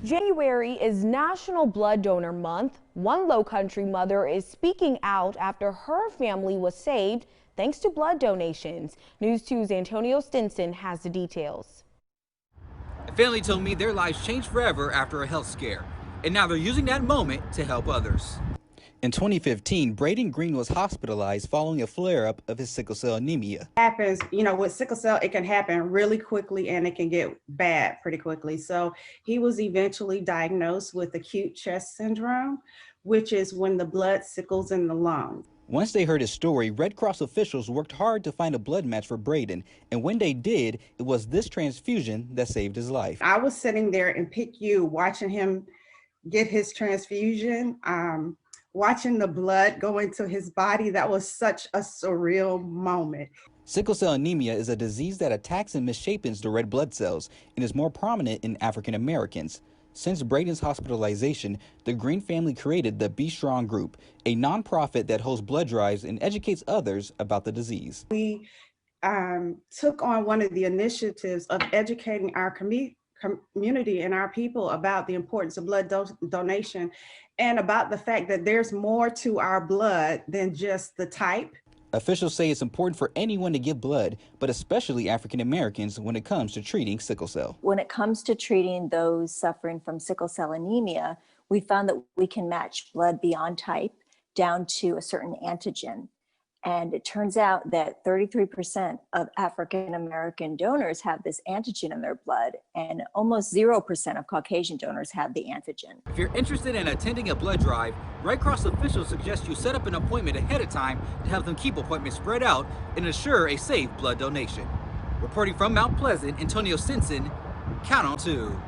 January is National Blood Donor Month. One Low Country mother is speaking out after her family was saved thanks to blood donations. News 2's Antonio Stinson has the details. A family told me their lives changed forever after a health scare, and now they're using that moment to help others. In 2015, Braden Green was hospitalized following a flare-up of his sickle cell anemia. Happens, with sickle cell, it can happen really quickly and it can get bad pretty quickly. So he was eventually diagnosed with acute chest syndrome, which is when the blood sickles in the lung. Once they heard his story, Red Cross officials worked hard to find a blood match for Braden, and when they did, it was this transfusion that saved his life. I was sitting there in PICU watching him get his transfusion, watching the blood go into his body. That was such a surreal moment. Sickle cell anemia is a disease that attacks and misshapens the red blood cells and is more prominent in African Americans. Since Braden's hospitalization, the Green family created the Be Strong Group, a nonprofit that hosts blood drives and educates others about the disease. We took on one of the initiatives of educating our community and our people about the importance of blood donation and about the fact that there's more to our blood than just the type. Officials say it's important for anyone to give blood, but especially African Americans when it comes to treating sickle cell. When it comes to treating those suffering from sickle cell anemia, we found that we can match blood beyond type down to a certain antigen. And it turns out that 33% of African American donors have this antigen in their blood, and almost 0% of Caucasian donors have the antigen. If you're interested in attending a blood drive, Red Cross officials suggest you set up an appointment ahead of time to help them keep appointments spread out and ensure a safe blood donation. Reporting from Mount Pleasant, Antonio Stinson, Count on 2.